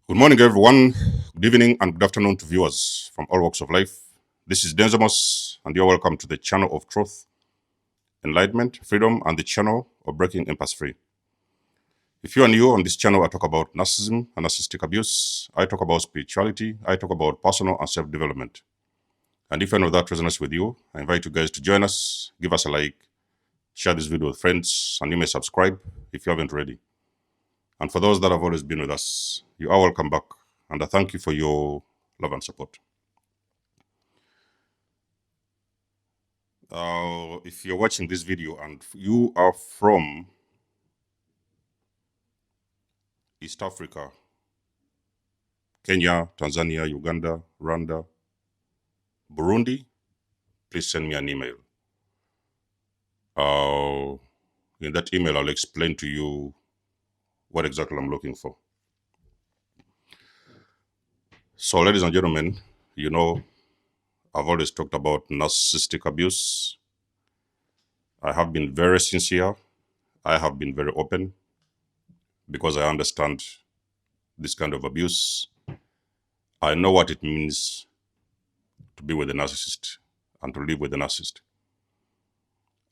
Good morning, everyone. Good evening and good afternoon to viewers from all walks of life. This is Denzamus, and you're welcome to the channel of truth, enlightenment, freedom, and the channel of breaking impasse free. If you are new on this channel, I talk about narcissism and narcissistic abuse. I talk about spirituality. I talk about personal and self-development. And if any of that resonates with you, I invite you guys to join us, give us a like, share this video with friends, and you may subscribe if you haven't already. And for those that have always been with us, you are welcome back. And I thank you for your love and support. If you're watching this video and you are from East Africa, Kenya, Tanzania, Uganda, Rwanda, Burundi, please send me an email. In that email, I'll explain to you what exactly I'm looking for. So, ladies and gentlemen, you know, I've always talked about narcissistic abuse. I have been very sincere. I have been very open because I understand this kind of abuse. I know what it means to be with a narcissist and to live with a narcissist.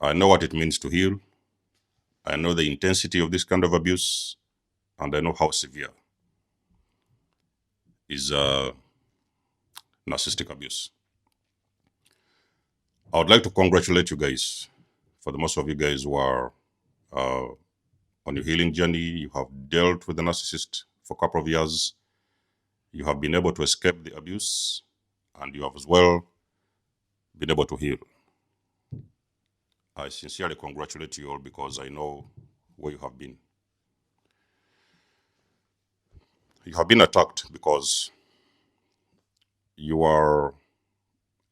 I know what it means to heal. I know the intensity of this kind of abuse, and I know how severe is narcissistic abuse. I would like to congratulate you guys. For the most of you guys who are on your healing journey, you have dealt with the narcissist for a couple of years. You have been able to escape the abuse, and you have as well been able to heal. I sincerely congratulate you all because I know where you have been. You have been attacked because you are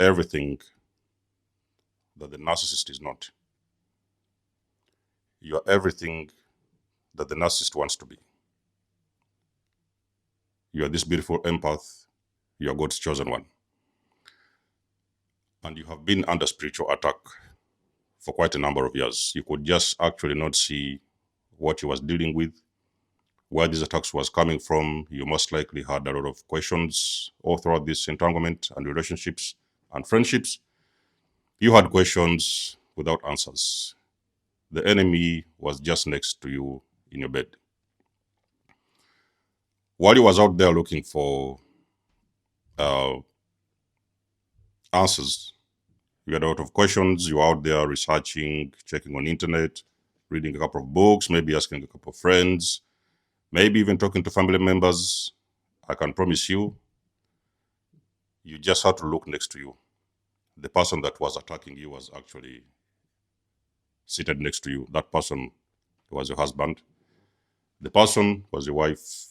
everything that the narcissist is not. You are everything that the narcissist wants to be. You are this beautiful empath. You are God's chosen one. And you have been under spiritual attack for quite a number of years. You could just actually not see what you was dealing with, where these attacks was coming from. You most likely had a lot of questions all throughout this entanglement and relationships and friendships. You had questions without answers. The enemy was just next to you in your bed. While you was out there looking for answers, you had a lot of questions. You were out there researching, checking on the internet, reading a couple of books, maybe asking a couple of friends, maybe even talking to family members. I can promise you, you just had to look next to you. The person that was attacking you was actually seated next to you. That person was your husband. The person was your wife.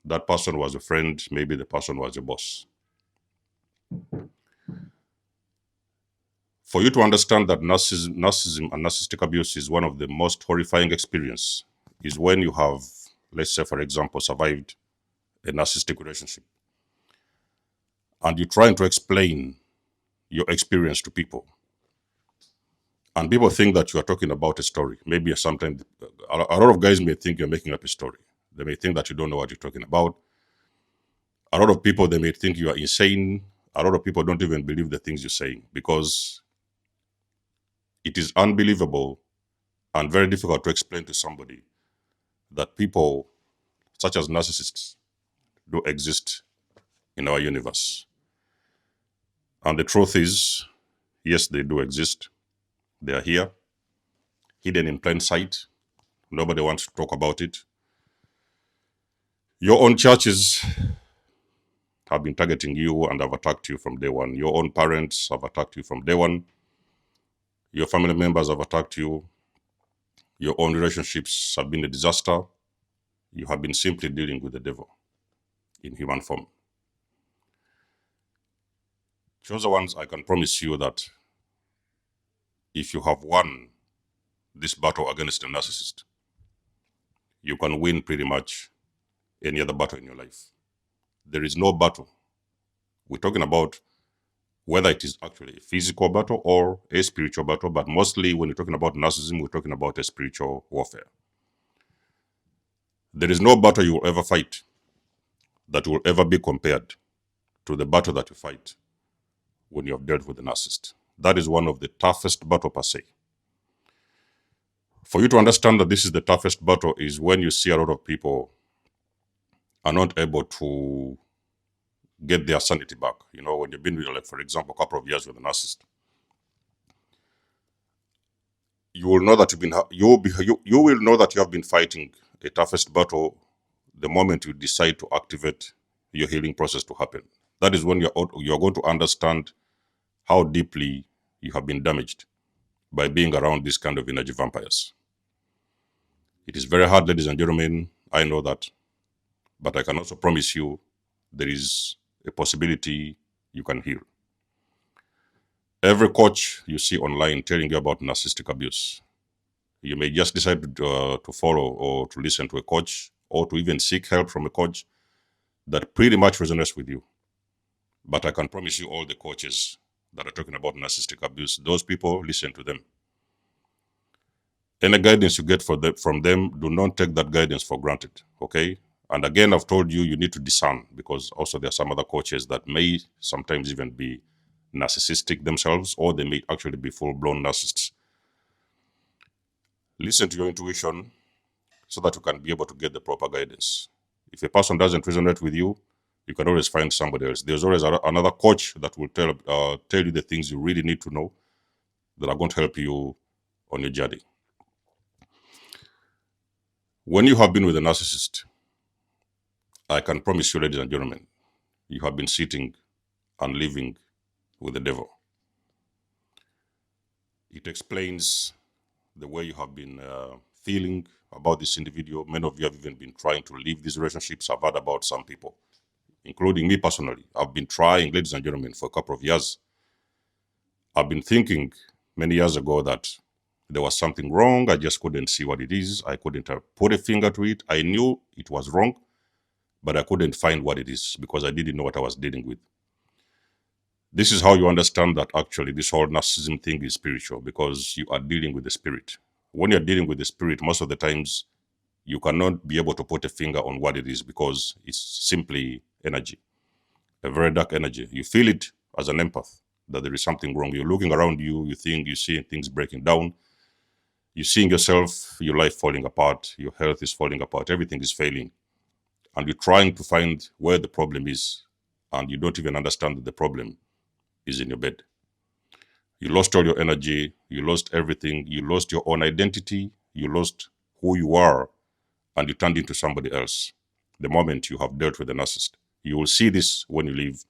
That person was your friend. Maybe the person was your boss. For you to understand that narcissism and narcissistic abuse is one of the most horrifying experiences is when you have, let's say, for example, survived a narcissistic relationship and you're trying to explain your experience to people. And people think that you are talking about a story. Maybe sometimes a lot of guys may think you're making up a story. They may think that you don't know what you're talking about. A lot of people, they may think you are insane. A lot of people don't even believe the things you're saying because it is unbelievable and very difficult to explain to somebody that people such as narcissists do exist in our universe. And the truth is, yes, they do exist. They are here, hidden in plain sight. Nobody wants to talk about it. Your own churches have been targeting you and have attacked you from day one. Your own parents have attacked you from day one. Your family members have attacked you. Your own relationships have been a disaster. You have been simply dealing with the devil in human form. Chosen ones, I can promise you that if you have won this battle against a narcissist, you can win pretty much any other battle in your life. There is no battle. We're talking about whether it is actually a physical battle or a spiritual battle, but mostly when you're talking about narcissism, we're talking about a spiritual warfare. There is no battle you will ever fight that will ever be compared to the battle that you fight when you have dealt with a narcissist. That is one of the toughest battle per se. For you to understand that this is the toughest battle is when you see a lot of people are not able to get their sanity back. You know, when you've been with, like, for example, a couple of years with a narcissist, you will know that you will know that you have been fighting a toughest battle the moment you decide to activate your healing process to happen. That is when you're going to understand how deeply you have been damaged by being around this kind of energy vampires. It is very hard, ladies and gentlemen. I know that. But I can also promise you there is a possibility you can heal. Every coach you see online telling you about narcissistic abuse, you may just decide to follow or to listen to a coach or to even seek help from a coach that pretty much resonates with you. But I can promise you all the coaches that are talking about narcissistic abuse, those people, listen to them. Any guidance you get from them, do not take that guidance for granted, okay? And again, I've told you, you need to discern, because also there are some other coaches that may sometimes even be narcissistic themselves, or they may actually be full-blown narcissists. Listen to your intuition so that you can be able to get the proper guidance. If a person doesn't resonate with you, you can always find somebody else. There's always another coach that will tell you the things you really need to know that are going to help you on your journey. When you have been with a narcissist, I can promise you, ladies and gentlemen, you have been sitting and living with the devil. It explains the way you have been feeling about this individual. Many of you have even been trying to leave these relationships. I've heard about some people, including me personally. I've been trying, ladies and gentlemen, for a couple of years. I've been thinking many years ago that there was something wrong. I just couldn't see what it is. I couldn't put a finger to it. I knew it was wrong, but I couldn't find what it is because I didn't know what I was dealing with. This is how you understand that actually this whole narcissism thing is spiritual, because you are dealing with the spirit. When you're dealing with the spirit, most of the times you cannot be able to put a finger on what it is because it's simply energy, a very dark energy. You feel it as an empath that there is something wrong. You're looking around you, you think, you see things breaking down. You're seeing yourself, your life falling apart, your health is falling apart, everything is failing. And you're trying to find where the problem is, and you don't even understand that the problem is in your bed. You lost all your energy, you lost everything, you lost your own identity, you lost who you are, and you turned into somebody else the moment you have dealt with a narcissist. You will see this when you leave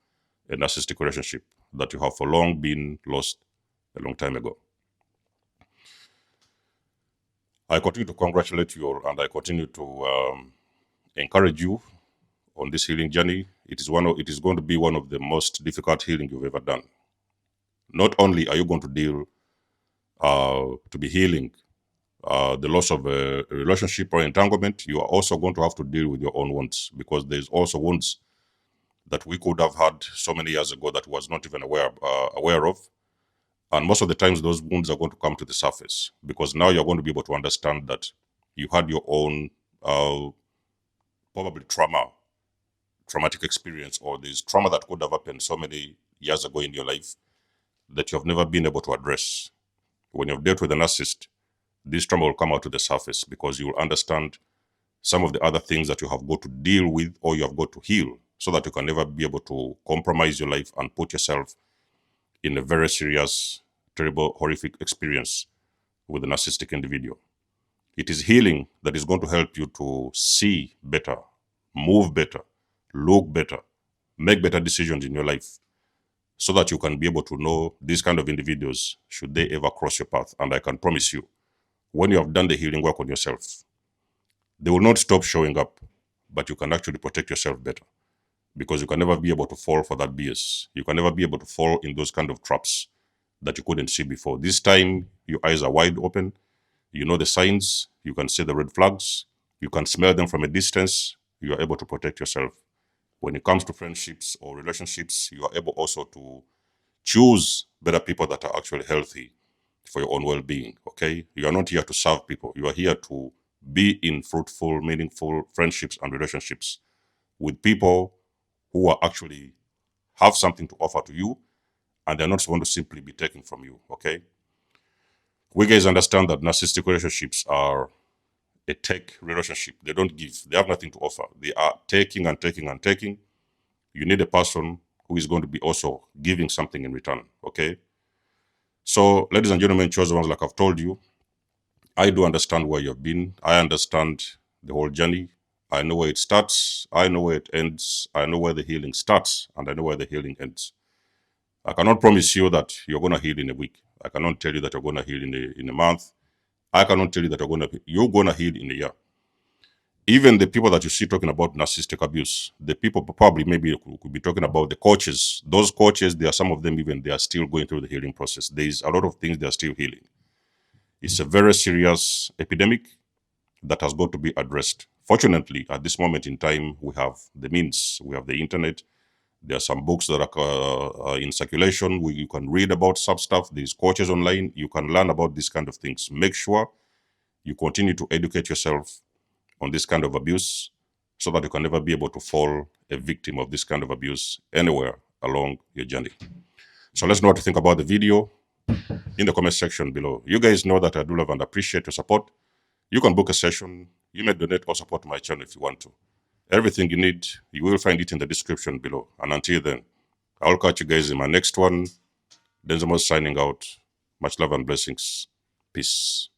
a narcissistic relationship that you have for long been lost a long time ago. I continue to congratulate you all, and I continue to encourage you on this healing journey. It is going to be one of the most difficult healing you've ever done. Not only are you going to deal to be healing the loss of a relationship or entanglement, you are also going to have to deal with your own wounds, because there's also wounds that we could have had so many years ago that was not even aware of. And most of the times those wounds are going to come to the surface, because now you're going to be able to understand that you had your own probably traumatic experience, or there's trauma that could have happened so many years ago in your life that you have never been able to address. When you've dealt with a narcissist, this trauma will come out to the surface, because you will understand some of the other things that you have got to deal with or you have got to heal, so that you can never be able to compromise your life and put yourself in a very serious, terrible, horrific experience with a narcissistic individual. It is healing that is going to help you to see better, move better, look better, make better decisions in your life, so that you can be able to know these kind of individuals should they ever cross your path. And I can promise you, when you have done the healing work on yourself, they will not stop showing up, but you can actually protect yourself better, because you can never be able to fall for that BS. You can never be able to fall in those kind of traps that you couldn't see before. This time, your eyes are wide open. You know the signs. You can see the red flags. You can smell them from a distance. You are able to protect yourself. When it comes to friendships or relationships, you are able also to choose better people that are actually healthy for your own well-being, okay? You are not here to serve people. You are here to be in fruitful, meaningful friendships and relationships with people who are actually have something to offer to you, and they're not going to simply be taken from you, okay? We guys understand that narcissistic relationships are a take relationship. They don't give. They have nothing to offer. They are taking and taking and taking. You need a person who is going to be also giving something in return, okay? So, ladies and gentlemen, chosen ones, like I've told you, I do understand where you've been. I understand the whole journey. I know where it starts. I know where it ends. I know where the healing starts, and I know where the healing ends. I cannot promise you that you're going to heal in a week. I cannot tell you that you're going to heal in a month. I cannot tell you that you're going to heal in a year. Even the people that you see talking about narcissistic abuse, the people probably maybe could be talking about the coaches. Those coaches, there are some of them even they are still going through the healing process. There is a lot of things they are still healing. It's a very serious epidemic that has got to be addressed. Fortunately, at this moment in time, we have the means, we have the internet. There are some books that are in circulation where you can read about some stuff. There's coaches online. You can learn about these kind of things. Make sure you continue to educate yourself on this kind of abuse so that you can never be able to fall a victim of this kind of abuse anywhere along your journey. So let's know what you think about the video in the comment section below. You guys know that I do love and appreciate your support. You can book a session. You may donate or support my channel if you want to. Everything you need, you will find it in the description below. And until then, I'll catch you guys in my next one. Denzemos signing out. Much love and blessings. Peace.